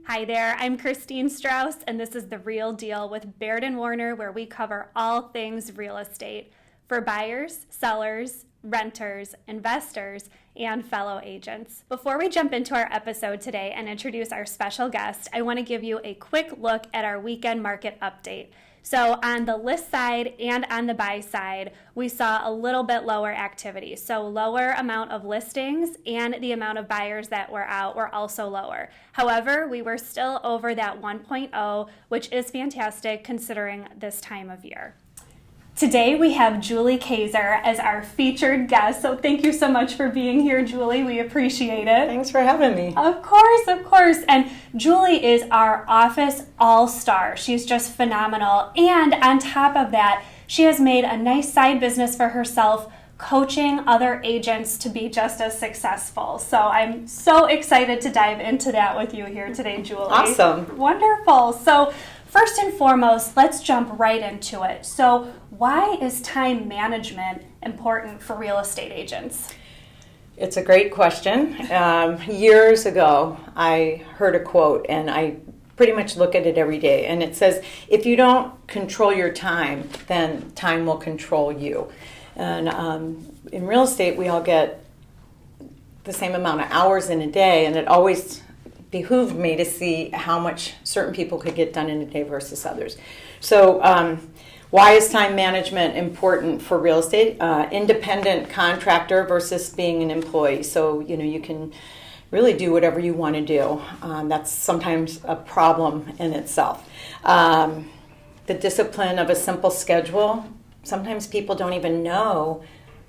Hi there, I'm Christine Strauss, and this is The Real Deal with Baird and Warner, where we cover all things real estate for buyers, sellers, renters, investors, and fellow agents. Before we jump into our episode today and introduce our special guest, I want to give you a quick look at our weekend market update. So on the list side and on the buy side, we saw a little bit lower activity. So lower amount of listings and the amount of buyers that were out were also lower. However, we were still over that 1.0, which is fantastic considering this time of year. Today we have Julie Kaczor as our featured guest, so thank you so much for being here, Julie. We appreciate it. Thanks for having me. Of course. And Julie is our office all-star. She's just phenomenal. And on top of that, she has made a nice side business for herself, coaching other agents to be just as successful. So I'm so excited to dive into that with you here today, Julie. Awesome. Wonderful. So first and foremost, let's jump right into it. So why is time management important for real estate agents? It's a great question. Years ago, I heard a quote, and I pretty much look at it every day. And it says, if you don't control your time, then time will control you. And in real estate, we all get the same amount of hours in a day, and it always behooved me to see how much certain people could get done in a day versus others. So why is time management important for real estate? Independent contractor versus being an employee. So, you can really do whatever you want to do. That's sometimes a problem in itself. The discipline of a simple schedule. Sometimes people don't even know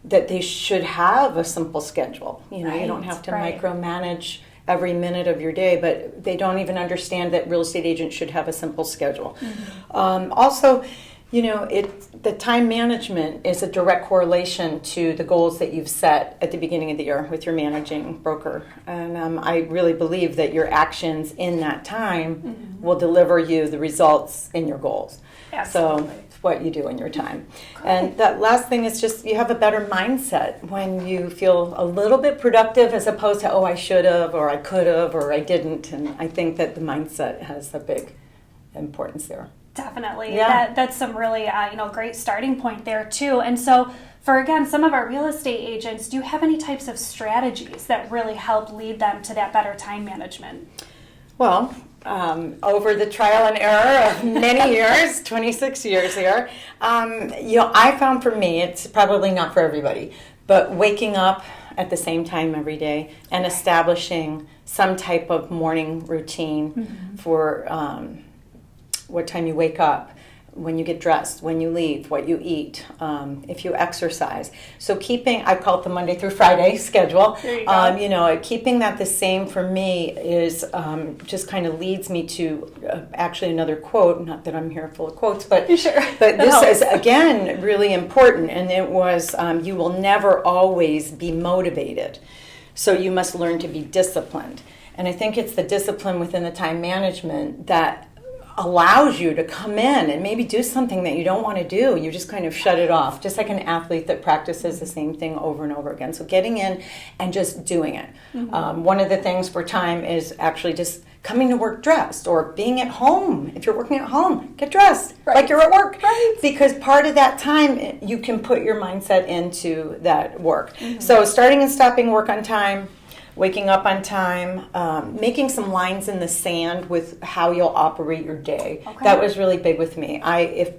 that they should have a simple schedule. You don't have to micromanage every minute of your day, but they don't even understand that real estate agents should have a simple schedule. Mm-hmm. Also, the time management is a direct correlation to the goals that you've set at the beginning of the year with your managing broker. And I really believe that your actions in that time will deliver you the results in your goals. Absolutely. So it's what you do in your time. Cool. And that last thing is just you have a better mindset when you feel a little bit productive as opposed to, I should have, or I could have, or I didn't. And I think that the mindset has a big importance there. Definitely. Yeah. That's some really great starting point there too. And so for, again, some of our real estate agents, do you have any types of strategies that really help lead them to that better time management? Well, over the trial and error of many years, 26 years here, I found for me, it's probably not for everybody, but waking up at the same time every day and establishing some type of morning routine for what time you wake up, when you get dressed, when you leave, what you eat, if you exercise. So I call it the Monday through Friday schedule. There you go. Keeping that the same for me is just kind of leads me to actually another quote. Not that I'm here full of quotes, but sure. But this is again really important, and it was you will never always be motivated, so you must learn to be disciplined. And I think it's the discipline within the time management that allows you to come in and maybe do something that you don't want to do. You just kind of shut it off, just like an athlete that practices the same thing over and over again. So getting in and just doing it. One of the things for time is actually just coming to work dressed, or being at home. If you're working at home, get dressed like you're at work. Right. Because part of that time, you can put your mindset into that work. So starting and stopping work on time, waking up on time, making some lines in the sand with how you'll operate your day. Okay. That was really big with me. If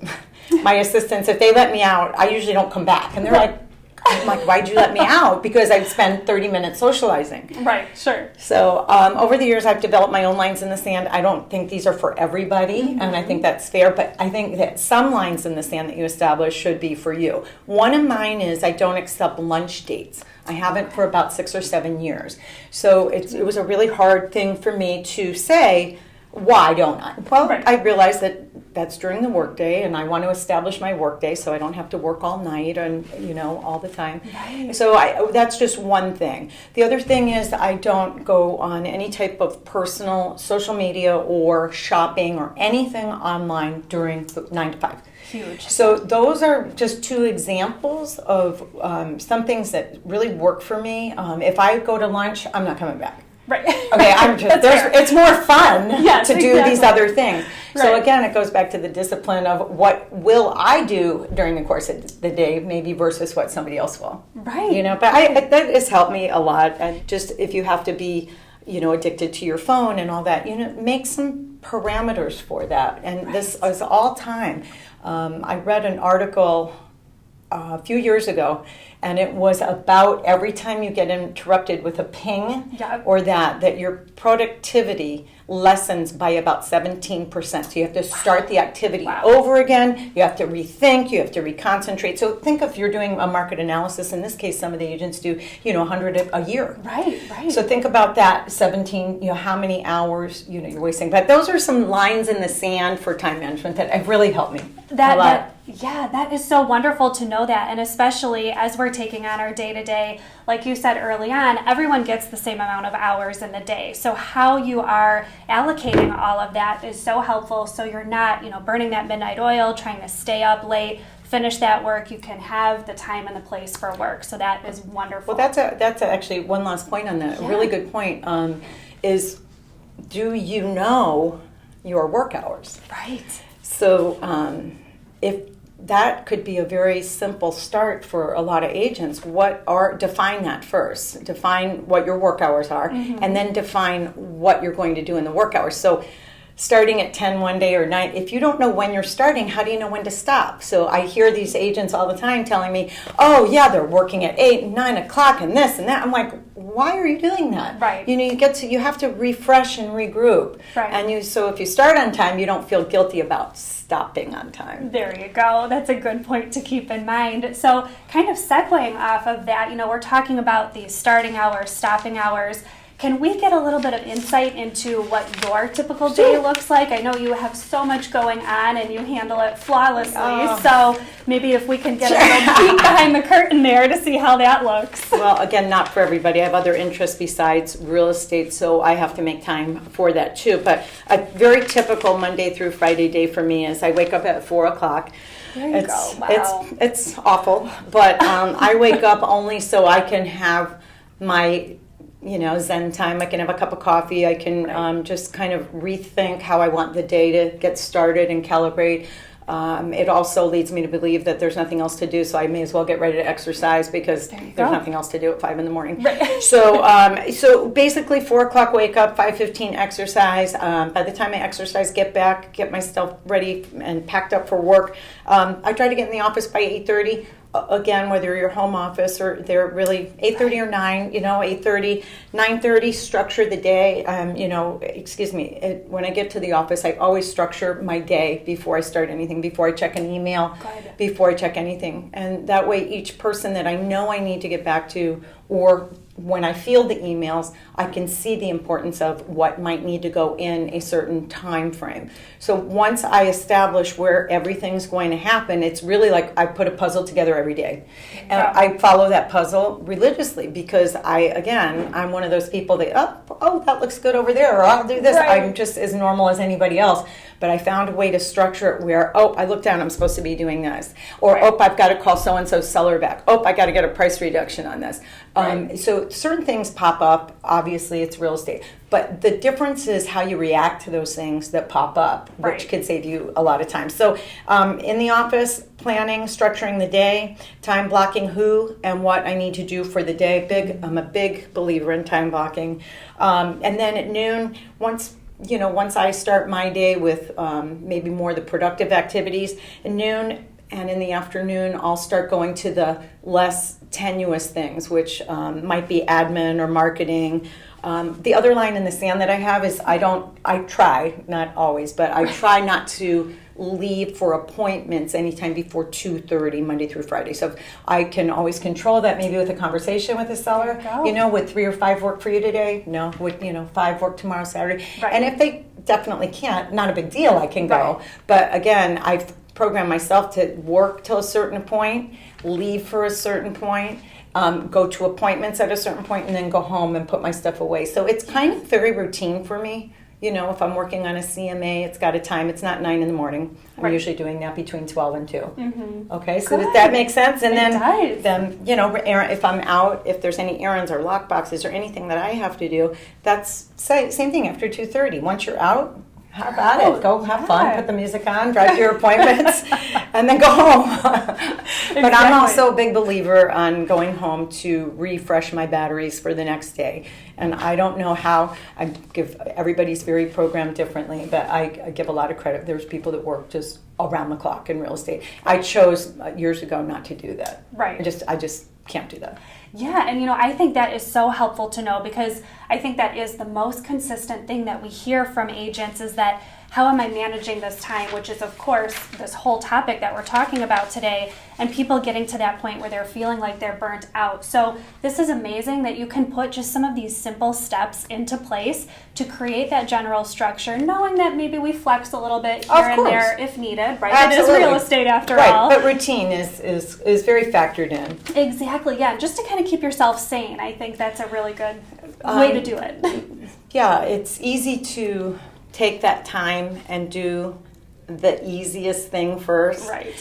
my assistants, if they let me out, I usually don't come back. And I'm like, why'd you let me out? Because I'd spend 30 minutes socializing. Right, sure. So over the years, I've developed my own lines in the sand. I don't think these are for everybody, and I think that's fair, but I think that some lines in the sand that you establish should be for you. One of mine is I don't accept lunch dates. I haven't for about 6 or 7 years. So it was a really hard thing for me to say, why don't I? Well, I realized that that's during the workday, and I want to establish my workday so I don't have to work all night and all the time. Right. So that's just one thing. The other thing is I don't go on any type of personal social media or shopping or anything online during 9 to 5. Huge. So those are just 2 examples of some things that really work for me. If I go to lunch, I'm not coming back. Right. Okay, it's more fun Yes, to do these exactly. other things. Right. So again, it goes back to the discipline of what will I do during the course of the day, maybe versus what somebody else will. Right. You know, but that has helped me a lot. And just if you have to be, addicted to your phone and all that, make some parameters for that. And this is all time. I read an article a few years ago, and it was about every time you get interrupted with a ping or that your productivity lessens by about 17%. So you have to start the activity over again. You have to rethink. You have to reconcentrate. So think if you're doing a market analysis. In this case, some of the agents do, 100 a year. Right. So think about that 17, how many hours, you're wasting. But those are some lines in the sand for time management that have really helped me a lot. That is so wonderful to know that. And especially as we're taking on our day-to-day, like you said early on, everyone gets the same amount of hours in the day. So how you are allocating all of that is so helpful. So you're not, burning that midnight oil, trying to stay up late, finish that work. You can have the time and the place for work. So that is wonderful. Well, that's actually one last point on that. A really good point is, do you know your work hours? Right. So if that could be a very simple start for a lot of agents. Define that first. Define what your work hours are, and then define what you're going to do in the work hours. So starting at 10 one day or 9, if you don't know when you're starting, how do you know when to stop? So I hear these agents all the time telling me, oh yeah, they're working at 8 and 9 o'clock and this and that. I'm like, why are you doing that? Right. You have to refresh and regroup. Right. And so if you start on time, you don't feel guilty about stopping on time. There you go. That's a good point to keep in mind. So kind of segueing off of that, we're talking about these starting hours, stopping hours. Can we get a little bit of insight into what your typical day looks like? I know you have so much going on and you handle it flawlessly. So maybe if we can get a little peek behind the curtain there to see how that looks. Well, again, not for everybody. I have other interests besides real estate, so I have to make time for that too. But a very typical Monday through Friday day for me is I wake up at 4 o'clock. There you go. Wow. It's awful, but I wake up only so I can have my Zen time. I can have a cup of coffee. I can just kind of rethink how I want the day to get started and calibrate. It also leads me to believe that there's nothing else to do, so I may as well get ready to exercise because there's nothing else to do at 5 in the morning. Right. So basically 4 o'clock wake up, 5:15 exercise. By the time I exercise, get back, get myself ready and packed up for work. I try to get in the office by 8:30. Again, whether you're home office or they're really 8:30 or 9, 8:30, 9:30, structure the day. When I get to the office, I always structure my day before I start anything, before I check an email, before I check anything. And that way each person that I know I need to get back to, or when I feel the emails, I can see the importance of what might need to go in a certain time frame. So once I establish where everything's going to happen, it's really like I put a puzzle together every day. And I follow that puzzle religiously because I'm one of those people that, that looks good over there, or I'll do this. Right. I'm just as normal as anybody else. But I found a way to structure it where, I look down, I'm supposed to be doing this. Or, I've got to call so-and-so's seller back. I got to get a price reduction on this. So certain things pop up. Obviously, it's real estate. But the difference is how you react to those things that pop up, which can save you a lot of time. So in the office, planning, structuring the day, time blocking who and what I need to do for the day. I'm a big believer in time blocking. And then at noon, once I start my day with maybe more of the productive activities, at noon and in the afternoon, I'll start going to the less tenuous things, which might be admin or marketing. The other line in the sand that I have is I try, not always, but I try not to leave for appointments anytime before 2:30 Monday through Friday. So I can always control that, maybe with a conversation with the seller. Would 3 or 5 work for you today? No. Would 5 work tomorrow, Saturday? Right. And if they definitely can't, not a big deal, I can go. But again, I've programmed myself to work till a certain point, leave for a certain point, go to appointments at a certain point, and then go home and put my stuff away. So it's kind of very routine for me. if I'm working on a CMA, it's got a time. It's not 9 in the morning. I'm usually doing that between 12 and 2. Mm-hmm. Okay, so does that make sense? And does. then if I'm out, if there's any errands or lock boxes or anything that I have to do, that's same thing after 2:30. Once you're out, how about it? Go have fun, put the music on, drive to your appointments, and then go home. But I'm also a big believer on going home to refresh my batteries for the next day. And I don't know how, everybody's very programmed differently, but I give a lot of credit. There's people that work just around the clock in real estate. I chose years ago not to do that. Right. I just can't do that. Yeah, and I think that is so helpful to know, because I think that is the most consistent thing that we hear from agents, is that how am I managing this time, which is, of course, this whole topic that we're talking about today, and people getting to that point where they're feeling like they're burnt out. So this is amazing that you can put just some of these simple steps into place to create that general structure, knowing that maybe we flex a little bit here and there if needed, right? Absolutely. It is real estate after all. But routine is very factored in. Exactly, yeah. Just to kind of keep yourself sane, I think that's a really good way to do it. Yeah, it's easy to take that time and do the easiest thing first. Right.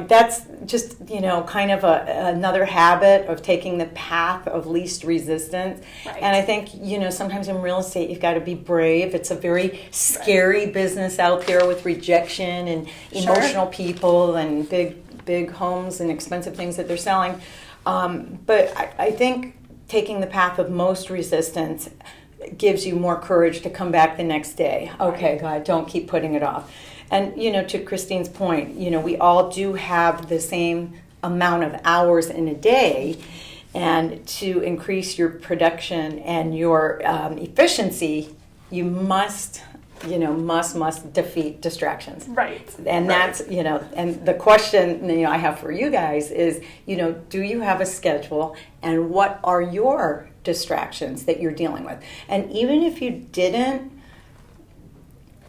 That's just, kind of another habit of taking the path of least resistance. Right. And I think, sometimes in real estate, you've got to be brave. It's a very scary business out there with rejection and emotional people and big homes and expensive things that they're selling. But I think taking the path of most resistance gives you more courage to come back the next day. Okay, God, don't keep putting it off. And, to Christine's point, we all do have the same amount of hours in a day, and to increase your production and your efficiency, you must defeat distractions. Right. And that's, and the question, I have for you guys is, do you have a schedule, and what are your distractions that you're dealing with? And even if you didn't,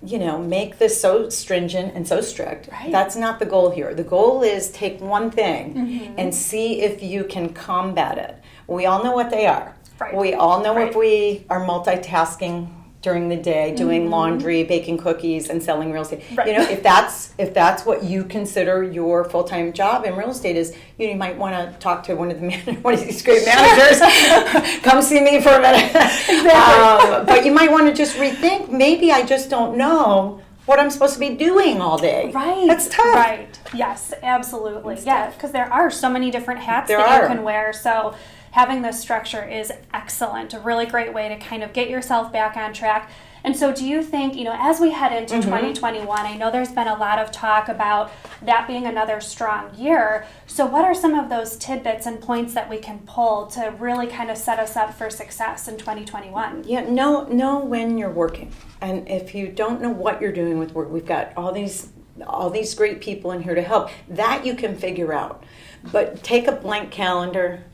make this so stringent and so strict, that's not the goal here. The goal is take one thing and see if you can combat it. We all know what they are. Right. We all know if we are multitasking during the day, doing laundry, baking cookies, and selling real estate. Right. If that's what you consider your full-time job in real estate is, you might want to talk to one of these great managers. Come see me for a minute. Exactly. But you might want to just rethink. Maybe I just don't know what I'm supposed to be doing all day. Right. That's tough. Right. Yes, absolutely. Yeah, because there are so many different hats you can wear. So having this structure is excellent, a really great way to kind of get yourself back on track. And so do you think, as we head into 2021, I know there's been a lot of talk about that being another strong year. So what are some of those tidbits and points that we can pull to really kind of set us up for success in 2021? Yeah, know when you're working. And if you don't know what you're doing with work, we've got all these great people in here to help. That you can figure out. But take a blank calendar.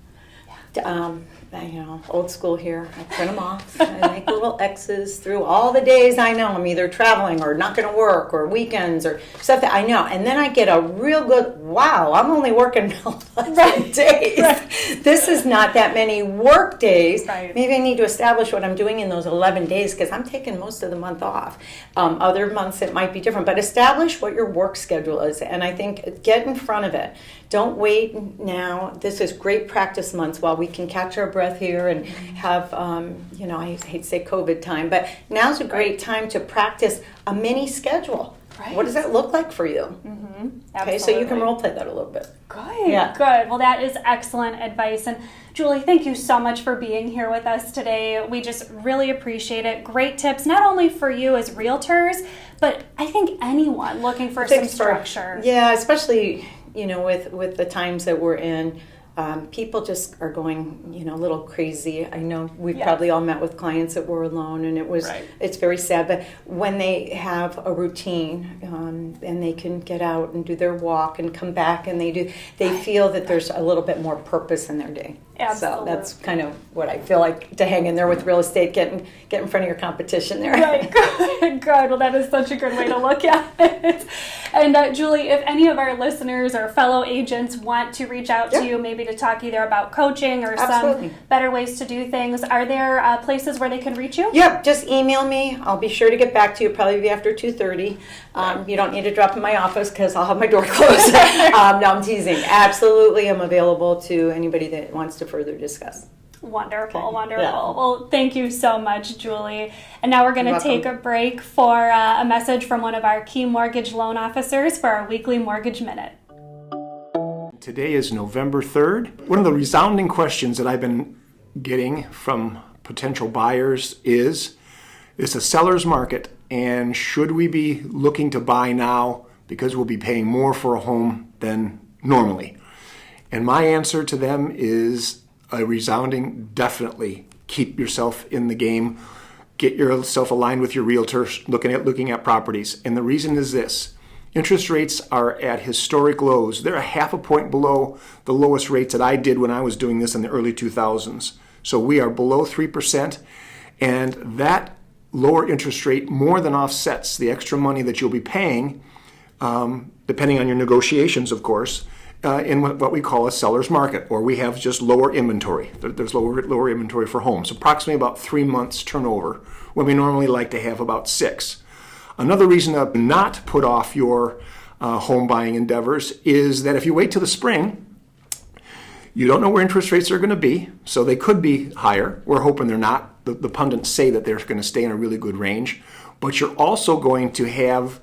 Old school here. I print them off. I make little X's through all the days I know I'm either traveling or not going to work or weekends or stuff that I know. And then I get a real good, wow, I'm only working 11 days. Right. This is not that many work days. Right. Maybe I need to establish what I'm doing in those 11 days because I'm taking most of the month off. Other months it might be different. But establish what your work schedule is. And I think get in front of it. Don't wait now. This is great practice months while we can catch our breath here and have, I hate to say COVID time, but now's a great time to practice a mini schedule. Right. What does that look like for you? Okay, so you can role play that a little bit. Good, good. Well, that is excellent advice. And Julie, thank you so much for being here with us today. We just really appreciate it. Great tips, not only for you as realtors, but I think anyone looking for some structure. Yeah, especially with the times that we're in, people just are going, a little crazy. I know we've probably all met with clients that were alone, and it's very sad. But when they have a routine and they can get out and do their walk and come back, and they feel that there's a little bit more purpose in their day. Absolutely. So that's kind of what I feel like to hang in there with real estate, get in front of your competition there. Right, good. Well, that is such a good way to look at it. And Julie, if any of our listeners or fellow agents want to reach out to you, maybe to talk either about coaching or some better ways to do things, are there places where they can reach you? Yep, just email me. I'll be sure to get back to you, probably after 2:30. You don't need to drop in my office because I'll have my door closed. No, I'm teasing. Absolutely, I'm available to anybody that wants to further discuss. Wonderful. Yeah. Well, thank you so much, Julie. And now we're going to take a break for a message from one of our key mortgage loan officers for our weekly Mortgage Minute. Today is November 3rd. One of the resounding questions that I've been getting from potential buyers is, it's a seller's market, and should we be looking to buy now because we'll be paying more for a home than normally? And my answer to them is a resounding definitely. Keep yourself in the game. Get yourself aligned with your realtor looking at properties. And the reason is this. Interest rates are at historic lows. They're a half a point below the lowest rates that I did when I was doing this in the early 2000s. So we are below 3%, and that lower interest rate more than offsets the extra money that you'll be paying, depending on your negotiations, of course, in what we call a seller's market, or we have just lower inventory. There's lower inventory for homes, approximately about 3 months turnover, when we normally like to have about 6. Another reason to not put off your home buying endeavors is that if you wait till the spring, you don't know where interest rates are going to be, so they could be higher. We're hoping they're not. The pundits say that they're going to stay in a really good range, but you're also going to have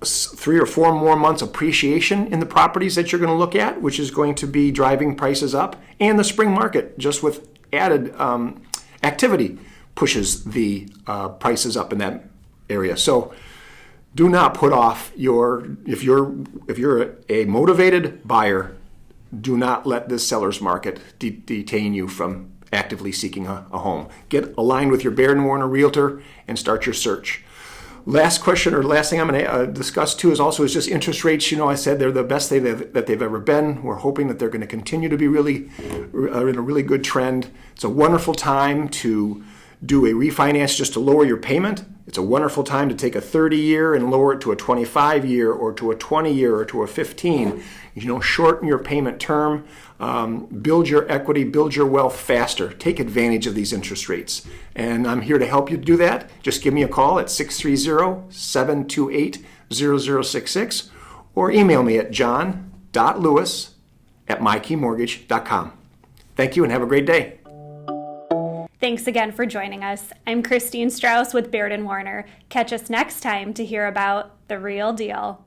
3 or 4 more months appreciation in the properties that you're going to look at, which is going to be driving prices up. And the spring market, just with added activity, pushes the prices up in that area. So do not put off if you're a motivated buyer, do not let this seller's market detain you from actively seeking a home. Get aligned with your Baird & Warner realtor and start your search. Last question, or last thing I'm going to discuss too, is just interest rates. I said they're the best that they've ever been. We're hoping that they're going to continue to be in a really good trend. It's a wonderful time to do a refinance just to lower your payment. It's a wonderful time to take a 30-year and lower it to a 25-year or to a 20-year or to a 15. Shorten your payment term, build your equity, build your wealth faster. Take advantage of these interest rates. And I'm here to help you do that. Just give me a call at 630-728-0066 or email me at john.lewis@mykeymortgage.com. Thank you and have a great day. Thanks again for joining us. I'm Christine Strauss with Baird & Warner. Catch us next time to hear about the real deal.